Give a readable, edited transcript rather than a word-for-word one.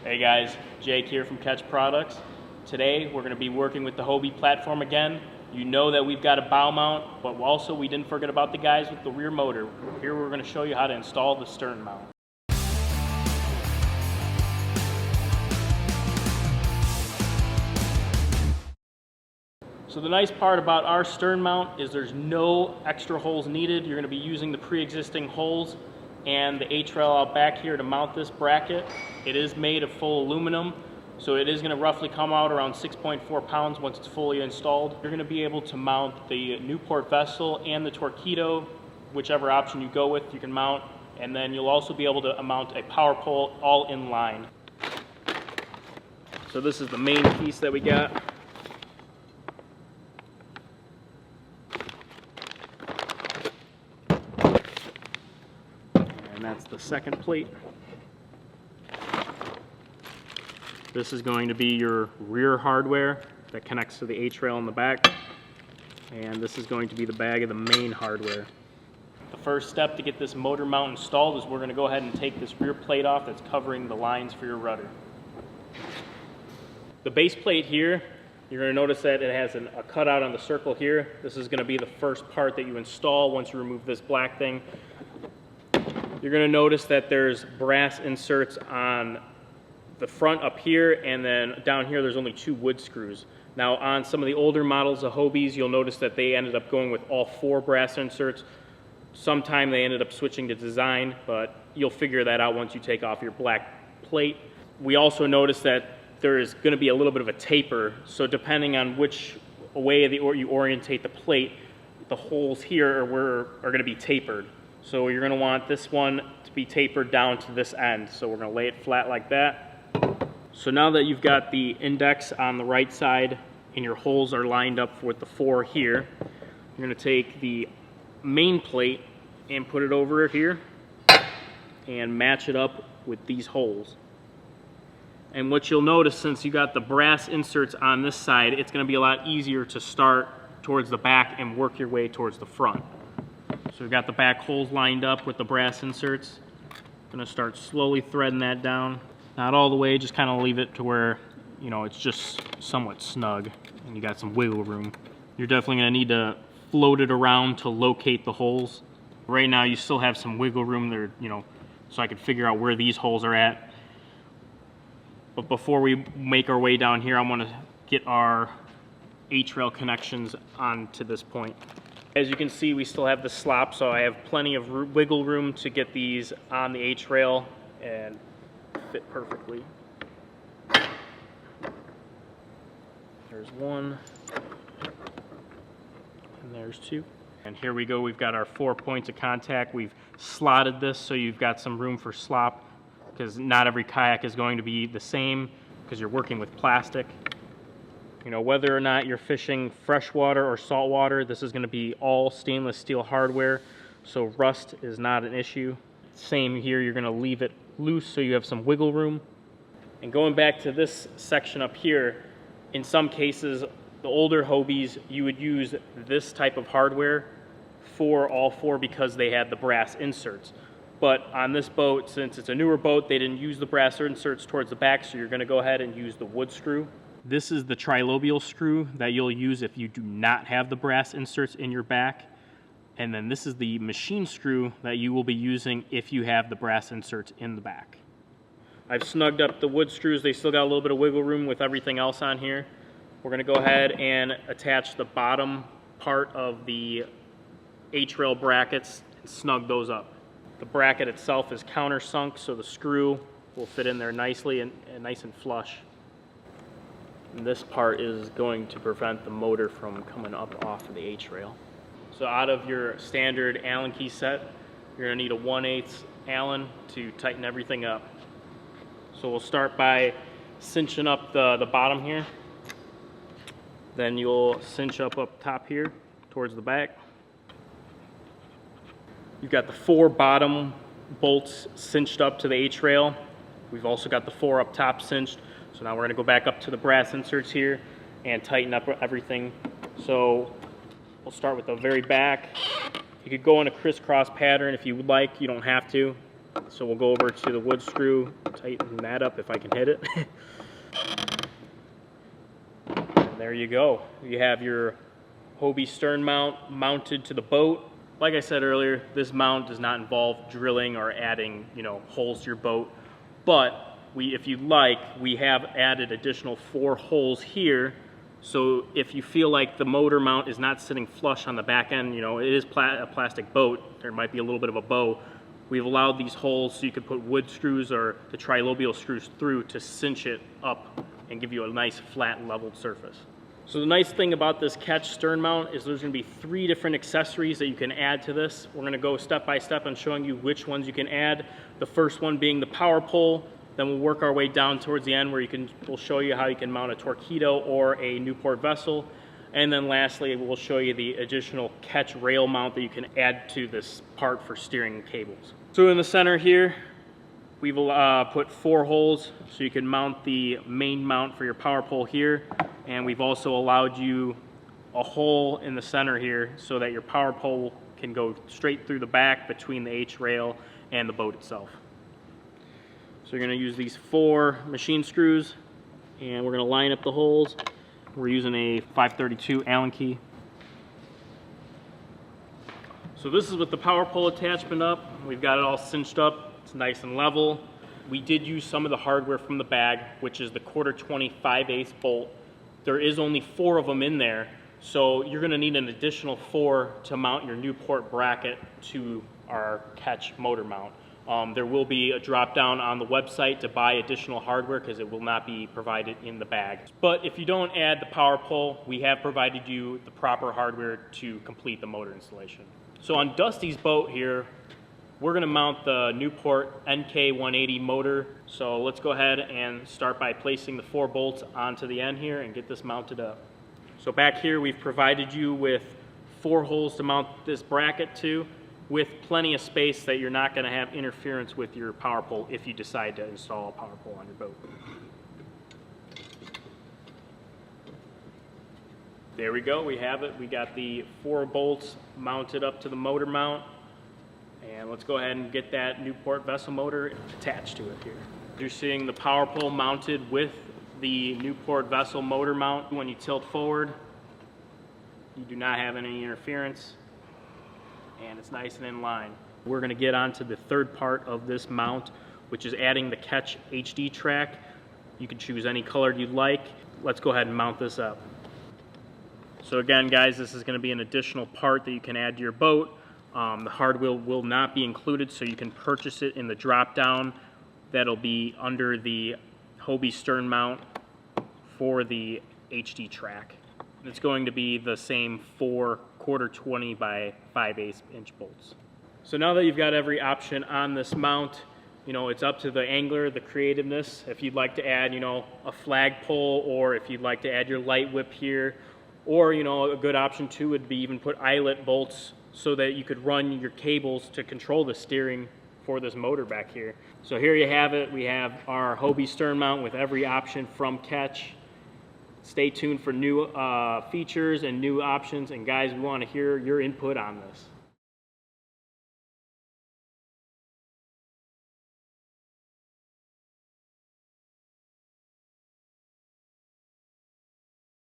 Hey guys, Jake here from Ketch Products. Today we're going to be working with the Hobie platform again. You know that we've got a bow mount, but also we didn't forget about the guys with the rear motor. Here we're going to show you how to install the stern mount. So the nice part about our stern mount is there's no extra holes needed. You're going to be using the pre-existing holes and the H-rail out back here to mount this bracket. It is made of full aluminum, so it is going to roughly come out around 6.4 pounds once it's fully installed. You're going to be able to mount the Newport Vessel and the Torqeedo, whichever option you go with, you can mount, and then you'll also be able to mount a power pole all in line. So this is the main piece that we got. And that's the second plate. This is going to be your rear hardware that connects to the H-rail in the back. And this is going to be the bag of the main hardware. The first step to get this motor mount installed is we're going to go ahead and take this rear plate off that's covering the lines for your rudder. The base plate here, you're going to notice that it has a cutout on the circle here. This is going to be the first part that you install once you remove this black thing. You're going to notice that there's brass inserts on the front up here, and then down here there's only 2 wood screws. Now on some of the older models of Hobies, you'll notice that they ended up going with all 4 brass inserts. Sometime they ended up switching to design, but you'll figure that out once you take off your black plate. We also noticed that there is going to be a little bit of a taper, so depending on which way you orientate the plate, the holes here are going to be tapered. So you're going to want this one to be tapered down to this end. So we're going to lay it flat like that. So now that you've got the index on the right side and your holes are lined up with the 4 here, you're going to take the main plate and put it over here and match it up with these holes. And what you'll notice, since you got the brass inserts on this side, it's going to be a lot easier to start towards the back and work your way towards the front. So we've got the back holes lined up with the brass inserts. I'm going to start slowly threading that down. Not all the way, just kind of leave it to where, you know, it's just somewhat snug and you got some wiggle room. You're definitely going to need to float it around to locate the holes. Right now you still have some wiggle room there, you know, so I could figure out where these holes are at. But before we make our way down here, I want to get our H-rail connections onto this point. As you can see, we still have the slop, so I have plenty of wiggle room to get these on the H-rail and fit perfectly. There's 1, and there's 2. And here we go, we've got our 4 points of contact. We've slotted this so you've got some room for slop, because not every kayak is going to be the same, because you're working with plastic. You know, whether or not you're fishing freshwater or saltwater, this is going to be all stainless steel hardware, so rust is not an issue. Same here, you're going to leave it loose so you have some wiggle room. And going back to this section up here, in some cases, the older Hobies, you would use this type of hardware for all 4 because they had the brass inserts. But on this boat, since it's a newer boat, they didn't use the brass inserts towards the back, so you're going to go ahead and use the wood screw. This is the trilobial screw that you'll use if you do not have the brass inserts in your back. And then this is the machine screw that you will be using if you have the brass inserts in the back. I've snugged up the wood screws. They still got a little bit of wiggle room with everything else on here. We're going to go ahead and attach the bottom part of the H-rail brackets and snug those up. The bracket itself is countersunk, so the screw will fit in there nicely and nice and flush. And this part is going to prevent the motor from coming up off of the H-rail. So out of your standard Allen key set, you're going to need a 1/8 Allen to tighten everything up. So we'll start by cinching up the bottom here. Then you'll cinch up top here towards the back. You've got the 4 bottom bolts cinched up to the H-rail. We've also got the 4 up top cinched. So now we're going to go back up to the brass inserts here and tighten up everything. So we'll start with the very back. You could go in a crisscross pattern if you would like. You don't have to. So we'll go over to the wood screw, tighten that up if I can hit it. And there you go. You have your Hobie stern mount mounted to the boat. Like I said earlier, this mount does not involve drilling or adding, holes to your boat. But if you'd like, we have added additional 4 holes here. So if you feel like the motor mount is not sitting flush on the back end, it is a plastic boat, there might be a little bit of a bow. We've allowed these holes so you could put wood screws or the trilobial screws through to cinch it up and give you a nice flat leveled surface. So the nice thing about this Ketch stern mount is there's going to be 3 different accessories that you can add to this. We're going to go step by step on showing you which ones you can add. The first one being the power pole. Then we'll work our way down towards the end where we'll show you how you can mount a Torqeedo or a Newport Vessel. And then lastly, we'll show you the additional Ketch rail mount that you can add to this part for steering cables. So in the center here, we've put 4 holes so you can mount the main mount for your power pole here. And we've also allowed you a hole in the center here so that your power pole can go straight through the back between the H rail and the boat itself. So you're going to use these 4 machine screws and we're going to line up the holes. We're using a 532 Allen key. So this is with the power pole attachment up. We've got it all cinched up. It's nice and level. We did use some of the hardware from the bag, which is the 1/4 5/8 bolt. There is only 4 of them in there, so you're going to need an additional 4 to mount your Newport bracket to our Ketch motor mount. There will be a drop down on the website to buy additional hardware because it will not be provided in the bag. But if you don't add the power pole, we have provided you the proper hardware to complete the motor installation. So on Dusty's boat here, we're going to mount the Newport NK180 motor. So let's go ahead and start by placing the 4 bolts onto the end here and get this mounted up. So back here we've provided you with 4 holes to mount this bracket to, with plenty of space that you're not going to have interference with your power pole if you decide to install a power pole on your boat. There we go, we have it. We got the 4 bolts mounted up to the motor mount. And let's go ahead and get that Newport vessel motor attached to it here. You're seeing the power pole mounted with the Newport vessel motor mount. When you tilt forward, you do not have any interference, and it's nice and in line. We're going to get on to the 3rd part of this mount, which is adding the Ketch HD track. You can choose any color you'd like. Let's go ahead and mount this up. So again, guys, this is going to be an additional part that you can add to your boat. The hardware will not be included, so you can purchase it in the drop down. That'll be under the Hobie stern mount for the HD track. It's going to be the same 4 1/4 by 5/8 inch bolts. So now that you've got every option on this mount, it's up to the angler, the creativeness. If you'd like to add, a flagpole, or if you'd like to add your light whip here, or a good option too would be even put eyelet bolts so that you could run your cables to control the steering for this motor back here. So here you have it. We have our Hobie stern mount with every option from Ketch. Stay tuned for new features and new options. And guys, we want to hear your input on this.